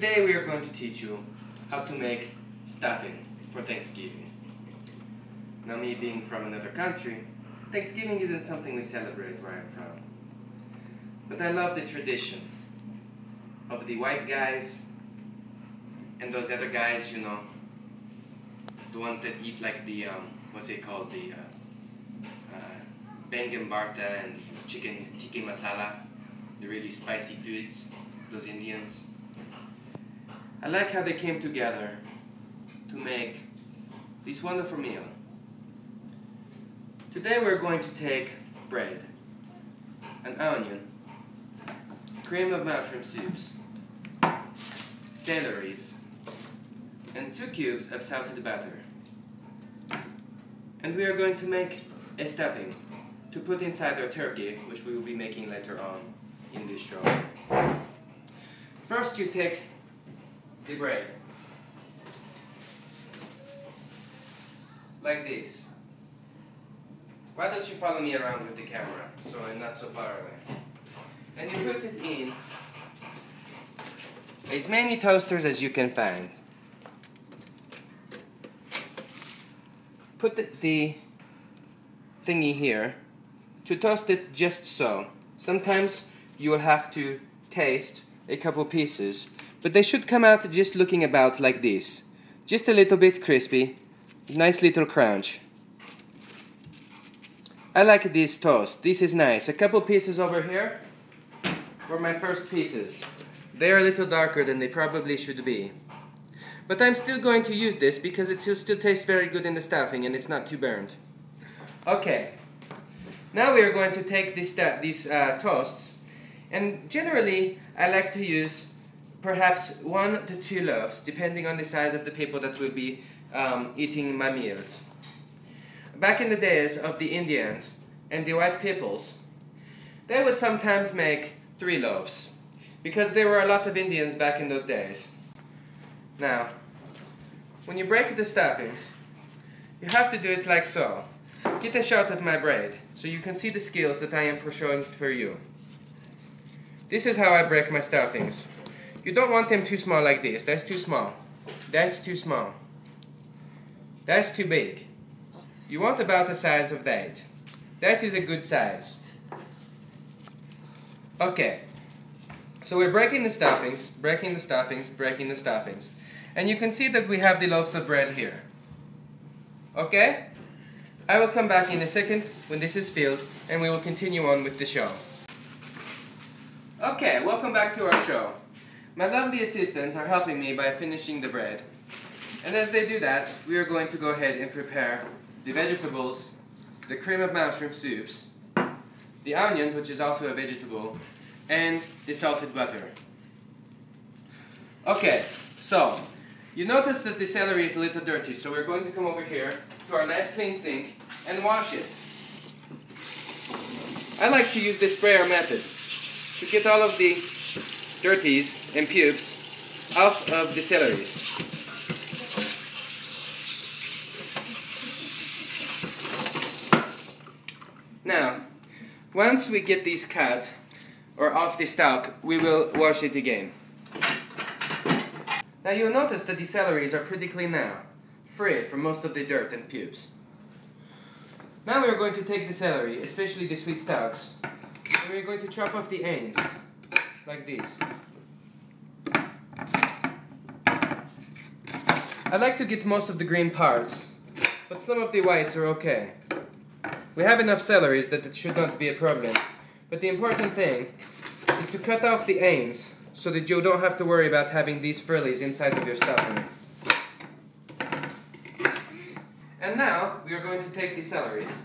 Today we are going to teach you how to make stuffing for Thanksgiving. Now, me being from another country, Thanksgiving isn't something we celebrate where I'm from. But I love the tradition of the white guys and those other guys, you know, the ones that eat like the, what's it called, the Bengan Barta and the chicken tikka masala, the really spicy foods, those Indians. I like how they came together to make this wonderful meal. Today we're going to take bread, an onion, cream of mushroom soups, celeries, and 2 cubes of salted butter. And we are going to make a stuffing to put inside our turkey, which we will be making later on in this show. First you take the bread, like this. Why don't you follow me around with the camera, so I'm not so far away. And you put it in as many toasters as you can find. Put the thingy here to toast it just so. Sometimes you will have to taste a couple pieces, but they should come out just looking about like this. Just a little bit crispy, nice little crunch. I like this toast. This is nice. A couple pieces over here were my first pieces. They are a little darker than they probably should be. But I'm still going to use this because it still tastes very good in the stuffing and it's not too burnt. Okay. Now we are going to take these toasts, and generally I like to use perhaps 1 to 2 loaves, depending on the size of the people that will be eating my meals. Back in the days of the Indians and the white peoples, they would sometimes make 3 loaves, because there were a lot of Indians back in those days. Now, when you break the stuffings, you have to do it like so. Get a shot of my bread, so you can see the skills that I am showing for you. This is how I break my stuffings. You don't want them too small like this. That's too small. That's too small. That's too big. You want about the size of that. That is a good size. Okay. So we're breaking the stuffings, breaking the stuffings, breaking the stuffings. And you can see that we have the loaves of bread here. Okay? I will come back in a second when this is filled, and we will continue on with the show. Okay, welcome back to our show. My lovely assistants are helping me by finishing the bread. And as they do that, we are going to go ahead and prepare the vegetables, the cream of mushroom soups, the onions, which is also a vegetable, and the salted butter. Okay, so you notice that the celery is a little dirty, so we're going to come over here to our nice clean sink and wash it. I like to use the sprayer method to get all of the dirties and pubes off of the celeries. Now, once we get these cut or off the stalk, we will wash it again. Now you'll notice that the celeries are pretty clean now, free from most of the dirt and pubes. Now we are going to take the celery, especially the sweet stalks, and we are going to chop off the ends, like this. I like to get most of the green parts, but some of the whites are okay. We have enough celeries that it should not be a problem, but the important thing is to cut off the ends so that you don't have to worry about having these frillies inside of your stuffing. And now we are going to take the celeries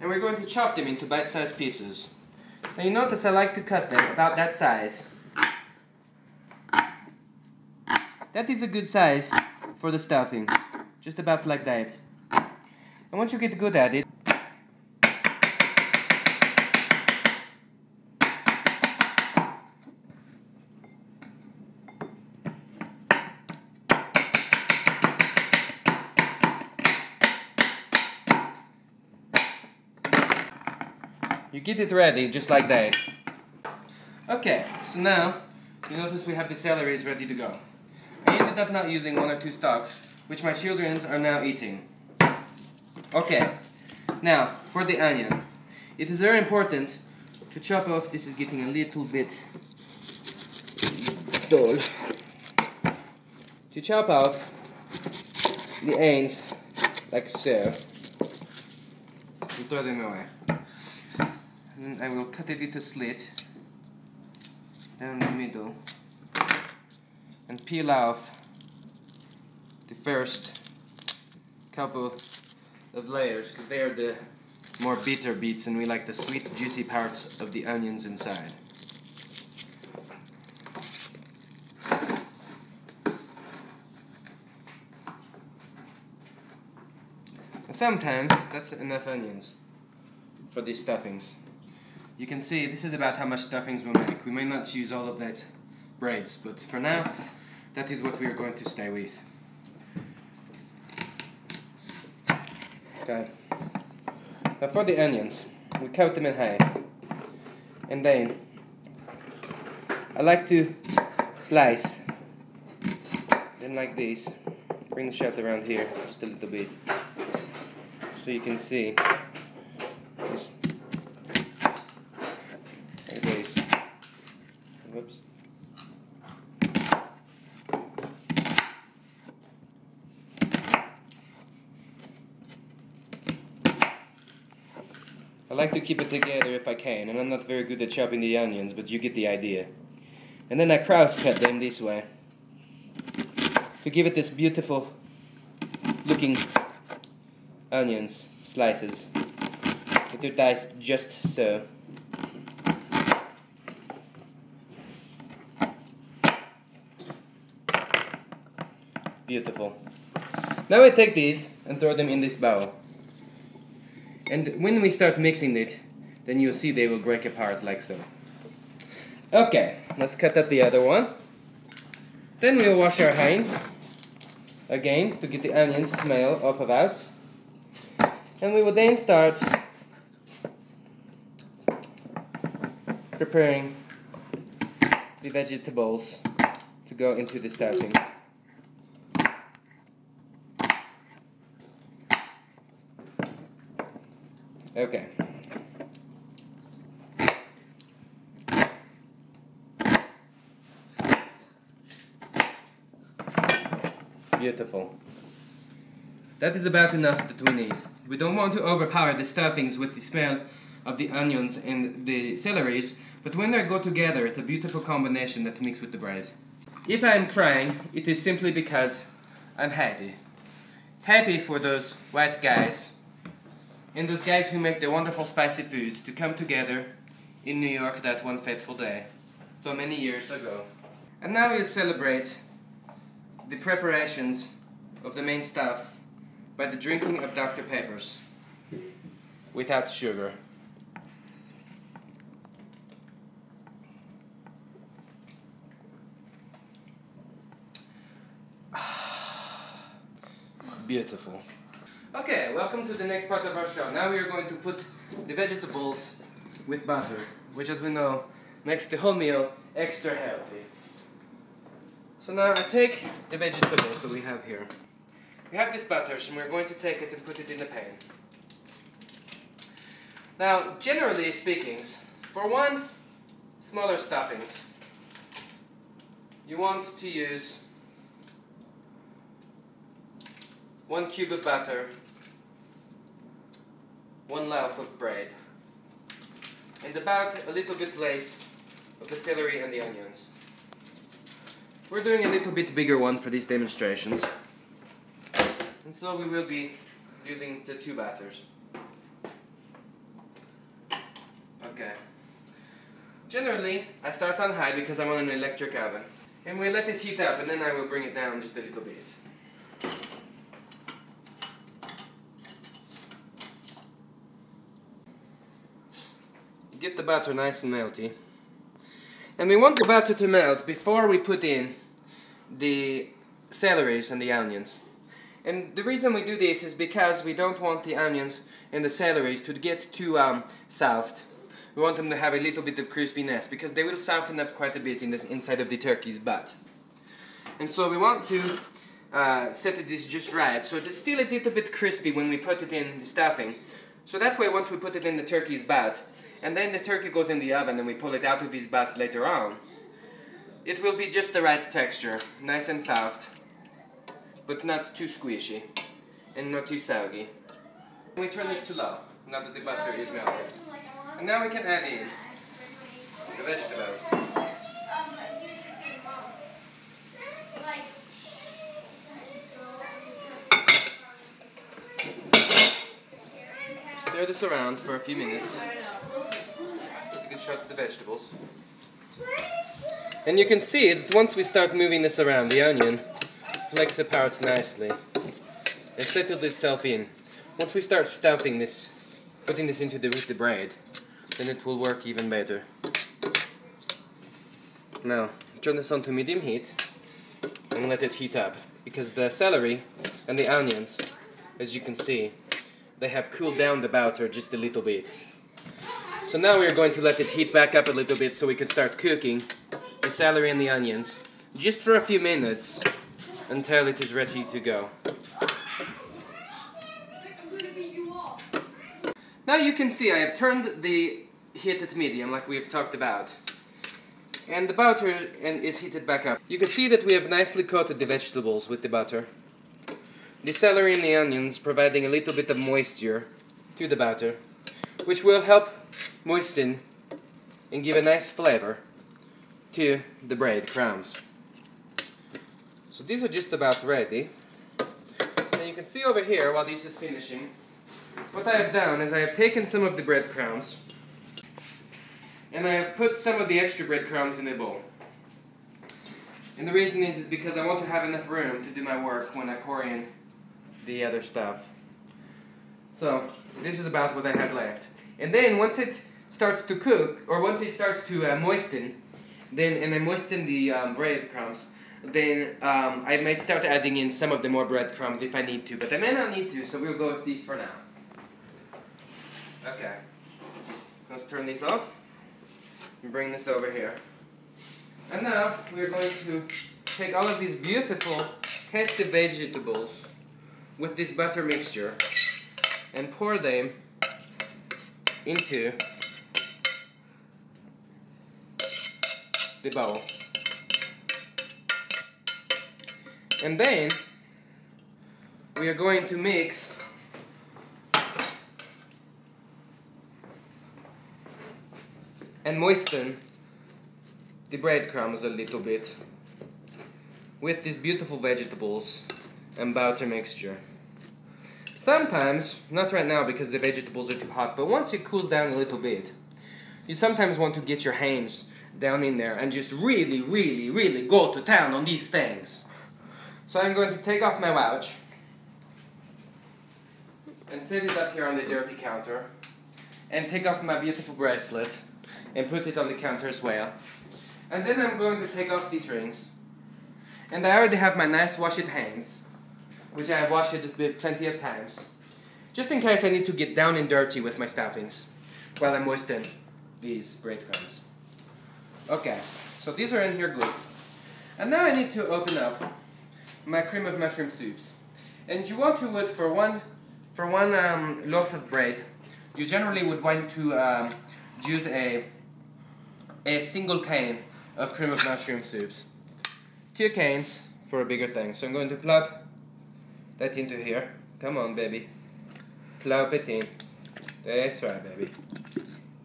and we're going to chop them into bite-sized pieces. Now you notice I like to cut them about that size. That is a good size for the stuffing, just about like that. And once you get good at it, you get it ready just like that. Okay, so now you notice we have the celeries ready to go. I ended up not using 1 or 2 stalks, which my children are now eating. Okay, now for the onion. It is very important to chop off, this is getting a little bit dull, to chop off the ends like so, and throw them away. And I will cut it into slit down the middle and peel off the first couple of layers, because they are the more bitter bits and we like the sweet juicy parts of the onions inside. Sometimes that's enough onions for these stuffings. You can see this is about how much stuffings we'll make. We may not use all of that braids, but for now that is what we are going to stay with. Okay. Now for the onions, we cut them in half, and then I like to slice them like this. Bring the shot around here just a little bit, so you can see this like this. Whoops. I like to keep it together if I can, and I'm not very good at chopping the onions, but you get the idea. And then I cross cut them this way to give it this beautiful looking onions slices that are diced just so. Beautiful. Now I take these and throw them in this bowl. And when we start mixing it, then you'll see they will break apart like so. Okay, let's cut up the other one. Then we'll wash our hands again to get the onion smell off of us. And we will then start preparing the vegetables to go into the stuffing. Okay. Beautiful. That is about enough that we need. We don't want to overpower the stuffings with the smell of the onions and the celeries, but when they go together, it's a beautiful combination that mix with the bread. If I'm crying, it is simply because I'm happy. Happy for those white guys and those guys who make the wonderful spicy foods to come together in New York that one fateful day, so many years ago. And now we'll celebrate the preparations of the main stuffs by the drinking of Dr. Peppers without sugar. Beautiful. Okay, welcome to the next part of our show. Now we are going to put the vegetables with butter, which, as we know, makes the whole meal extra healthy. So now I take the vegetables that we have here. We have this butter, and we're going to take it and put it in the pan. Now, generally speaking, for one smaller stuffings, you want to use 1 cube of butter, 1 loaf of bread, and about a little bit less of the celery and the onions. We're doing a little bit bigger one for these demonstrations, and so we will be using the 2 batters. Okay. Generally, I start on high because I'm on an electric oven, and we let this heat up, and then I will bring it down just a little bit. Get the butter nice and melty. And we want the butter to melt before we put in the celeries and the onions. And the reason we do this is because we don't want the onions and the celeries to get too soft. We want them to have a little bit of crispiness because they will soften up quite a bit in the inside of the turkey's butt. And so we want to set this just right, so it's still a little bit crispy when we put it in the stuffing. So that way, once we put it in the turkey's butt, and then the turkey goes in the oven and we pull it out of his butt later on, it will be just the right texture, nice and soft, but not too squishy, and not too soggy. We turn this to low, now that the butter is melted. And now we can add in the vegetables. Stir this around for a few minutes. Take a shot of the vegetables. And you can see that once we start moving this around, the onion flakes apart nicely. It settled itself in. Once we start stuffing this, putting this into with the bread, then it will work even better. Now, turn this on to medium heat and let it heat up, because the celery and the onions, as you can see, they have cooled down the batter just a little bit. So now we're going to let it heat back up a little bit so we can start cooking the celery and the onions just for a few minutes until it is ready to go. Now you can see I have turned the heat at medium like we have talked about. And the butter is heated back up. You can see that we have nicely coated the vegetables with the butter. The celery and the onions providing a little bit of moisture to the batter, which will help moisten and give a nice flavor to the bread crumbs. So these are just about ready. And you can see over here, while this is finishing, what I have done is I have taken some of the breadcrumbs and I have put some of the extra breadcrumbs in a bowl. And the reason is because I want to have enough room to do my work when I pour in the other stuff. So this is about what I have left. And then once it starts to cook, or once it starts to moisten, and I moisten the breadcrumbs, then I might start adding in some of the more breadcrumbs if I need to, but I may not need to, so we'll go with these for now. Okay, let's turn these off and bring this over here. And now we're going to take all of these beautiful, tasty vegetables with this butter mixture and pour them into the bowl. And then we are going to mix and moisten the breadcrumbs a little bit with these beautiful vegetables and butter mixture. Sometimes, not right now because the vegetables are too hot, but once it cools down a little bit, you sometimes want to get your hands down in there and just really, really, really go to town on these things. So I'm going to take off my watch and set it up here on the dirty counter and take off my beautiful bracelet and put it on the counter as well. And then I'm going to take off these rings. And I already have my nice washed hands, which I have washed with plenty of times, just in case I need to get down and dirty with my stuffings while I moisten these breadcrumbs. Okay, so these are in here good. And now I need to open up my cream of mushroom soups. And you want to would for one loaf of bread, you generally would want to use a single cane of cream of mushroom soups. 2 canes for a bigger thing. So I'm going to plop that into here. Come on, baby. Plop it in. That's right, baby.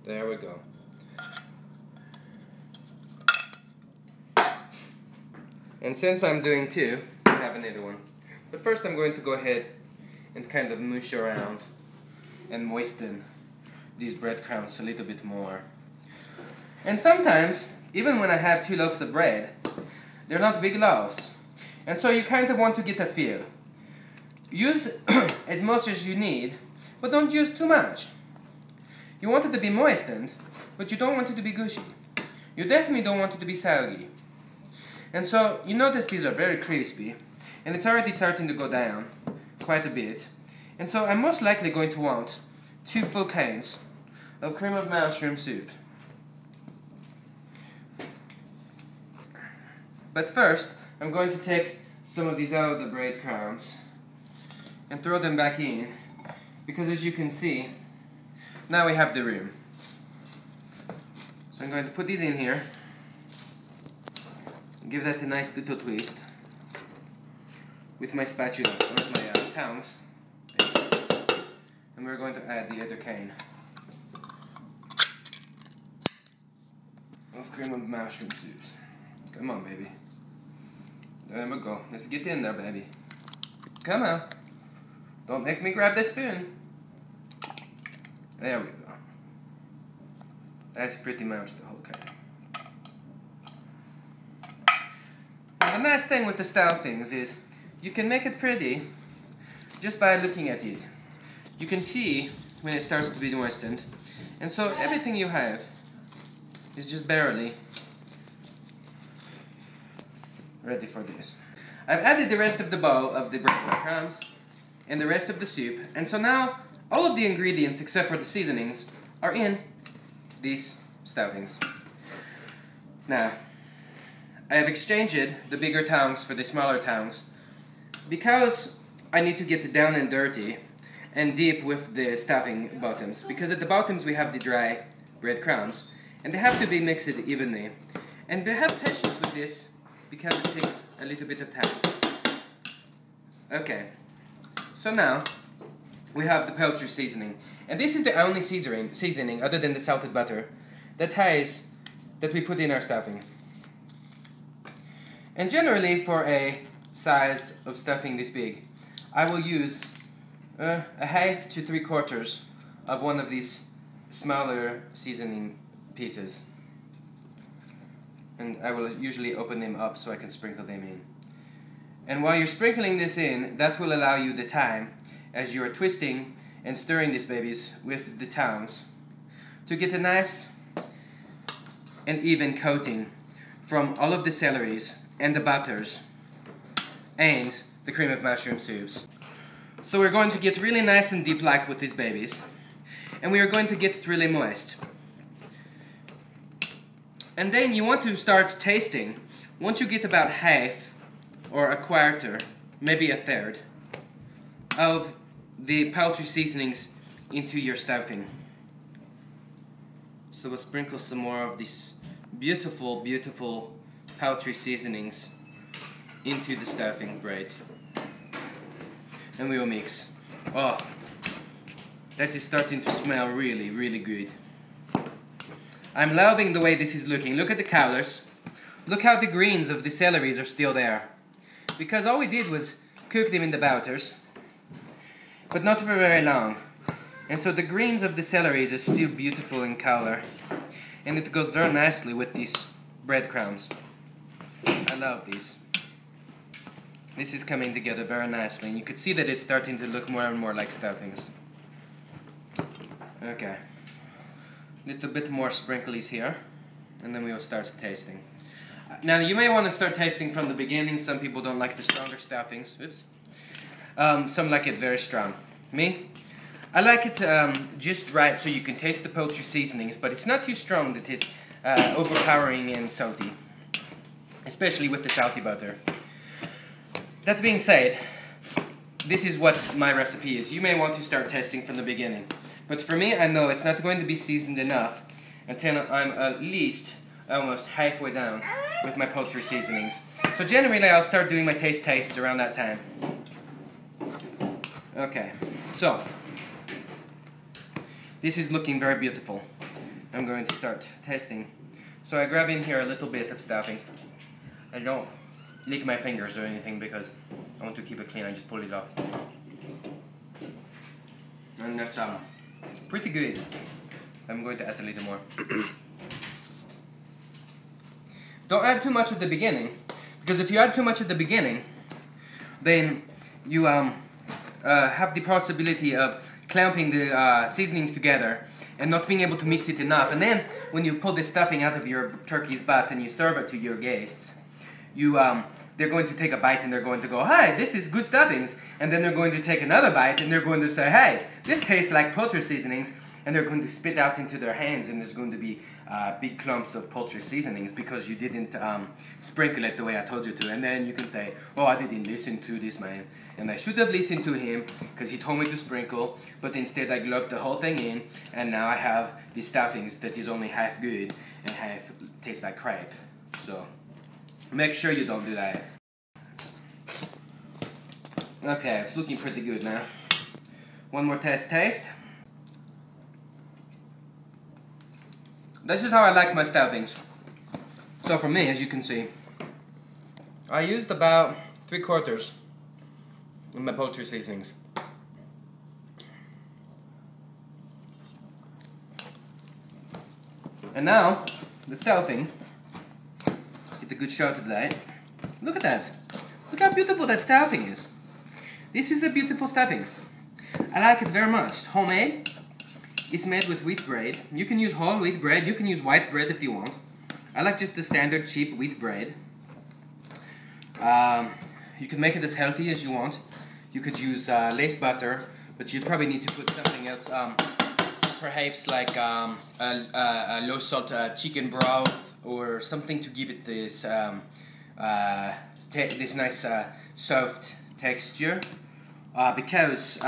There we go. And since I'm doing 2, I have another one. But first I'm going to go ahead and kind of mush around and moisten these breadcrumbs a little bit more. And sometimes, even when I have 2 loaves of bread, they're not big loaves. And so you kind of want to get a feel. Use as much as you need, but don't use too much. You want it to be moistened, but you don't want it to be gushy. You definitely don't want it to be soggy. And so you notice these are very crispy, and it's already starting to go down quite a bit. And so I'm most likely going to want 2 full canes of cream of mushroom soup. But first, I'm going to take some of these out of the breadcrumbs and throw them back in, because as you can see, now we have the room. So I'm going to put these in here, give that a nice little twist with my spatula, or with my tongs, and we're going to add the other can of cream of mushroom soups. Come on, baby. There we go. Let's get in there, baby. Come on. Don't make me grab the spoon. There we go. That's pretty much the whole can. Now, the nice thing with the stuffings is you can make it pretty just by looking at it. You can see when it starts to be moistened, and so everything you have is just barely ready for this. I've added the rest of the bowl of the breadcrumbs and the rest of the soup, and so now all of the ingredients except for the seasonings are in these stuffings. Now, I have exchanged the bigger tongs for the smaller tongs because I need to get it down and dirty and deep with the stuffing bottoms, because at the bottoms we have the dry breadcrumbs and they have to be mixed evenly. And have patience with this because it takes a little bit of time. Okay, so now we have the poultry seasoning, and this is the only seasoning other than the salted butter that we put in our stuffing. And generally for a size of stuffing this big, I will use a half to 3/4 of one of these smaller seasoning pieces. And I will usually open them up so I can sprinkle them in. And while you're sprinkling this in, that will allow you the time, as you are twisting and stirring these babies with the tongs, to get a nice and even coating from all of the celeries and the butters and the cream of mushroom soups. So we're going to get really nice and deep-like with these babies, and we are going to get it really moist. And then you want to start tasting once you get about half or a quarter, maybe a third, of the poultry seasonings into your stuffing. So we'll sprinkle some more of these beautiful, beautiful poultry seasonings into the stuffing braids. And we will mix. Oh, that is starting to smell really, really good. I'm loving the way this is looking. Look at the colors. Look how the greens of the celeries are still there. Because all we did was cook them in the butters, but not for very long. And so the greens of the celeries are still beautiful in color. And it goes very nicely with these breadcrumbs. I love these. This is coming together very nicely, and you could see that it's starting to look more and more like stuffings. Okay. Little bit more sprinklies here, and then we will start tasting. Now you may want to start tasting from the beginning. Some people don't like the stronger stuffings. Oops. Some like it very strong. Me? I like it just right so you can taste the poultry seasonings, but it's not too strong that it's overpowering and salty. Especially with the salty butter. That being said, this is what my recipe is. You may want to start testing from the beginning. But for me, I know it's not going to be seasoned enough until I'm at least almost halfway down with my poultry seasonings. So generally, I'll start doing my tastes around that time. Okay, so this is looking very beautiful. I'm going to start testing. So I grab in here a little bit of stuffings. I don't lick my fingers or anything because I want to keep it clean. I just pull it off. And that's pretty good. I'm going to add a little more. Don't add too much at the beginning, because if you add too much at the beginning, then you have the possibility of clamping the seasonings together and not being able to mix it enough. And then when you pull the stuffing out of your turkey's butt and you serve it to your guests, they're going to take a bite and they're going to go, "Hi, this is good stuffings." And then they're going to take another bite and they're going to say, "Hey, this tastes like poultry seasonings." and they're going to spit out into their hands, and there's going to be big clumps of poultry seasonings because you didn't sprinkle it the way I told you to. And then you can say, oh, I didn't listen to this man, and I should have listened to him because he told me to sprinkle, but instead I glubbed the whole thing in, and now I have these stuffings that is only half good and half tastes like crap. So make sure you don't do that. Okay, it's looking pretty good now. One more taste. This is how I like my stuffings. So for me, as you can see, I used about 3/4 of my poultry seasonings. And now, the stuffing, get a good shot of that. Look at that. Look how beautiful that stuffing is. This is a beautiful stuffing. I like it very much. It's homemade. It's made with wheat bread. You can use whole wheat bread. You can use white bread if you want. I like just the standard cheap wheat bread. You can make it as healthy as you want. You could use lace butter, but you probably need to put something else. Perhaps like a low salt chicken broth or something to give it this this nice soft texture. Because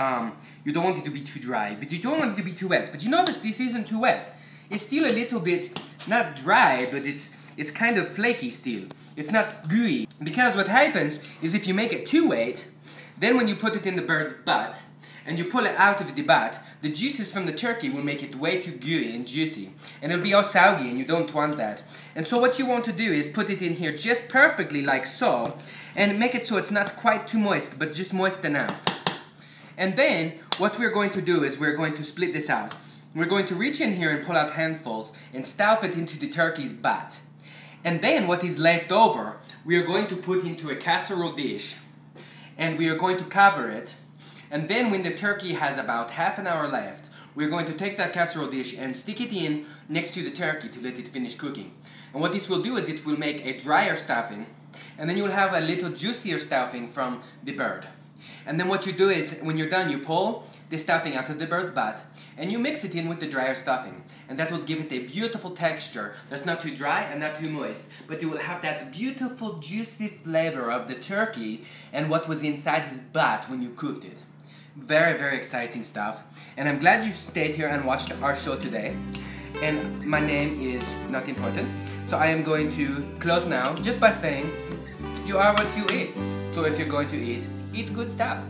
you don't want it to be too dry, but you don't want it to be too wet. But you notice this isn't too wet. It's still a little bit, not dry, but it's kind of flaky still. It's not gooey. Because what happens is if you make it too wet, then when you put it in the bird's butt, and you pull it out of the butt, the juices from the turkey will make it way too gooey and juicy. And it'll be all soggy, and you don't want that. And so what you want to do is put it in here just perfectly like so, and make it so it's not quite too moist, but just moist enough. And then, what we're going to do is we're going to split this out. We're going to reach in here and pull out handfuls and stuff it into the turkey's butt. And then what is left over, we are going to put into a casserole dish. And we are going to cover it. And then when the turkey has about half an hour left, we're going to take that casserole dish and stick it in next to the turkey to let it finish cooking. And what this will do is it will make a drier stuffing, and then you'll have a little juicier stuffing from the bird. And then what you do is, when you're done, you pull the stuffing out of the bird's butt, and you mix it in with the drier stuffing. And that will give it a beautiful texture that's not too dry and not too moist, but it will have that beautiful juicy flavor of the turkey and what was inside his butt when you cooked it. Very, very exciting stuff. And I'm glad you stayed here and watched our show today. And my name is not important, so I am going to close now just by saying, you are what you eat. So if you're going to eat good stuff.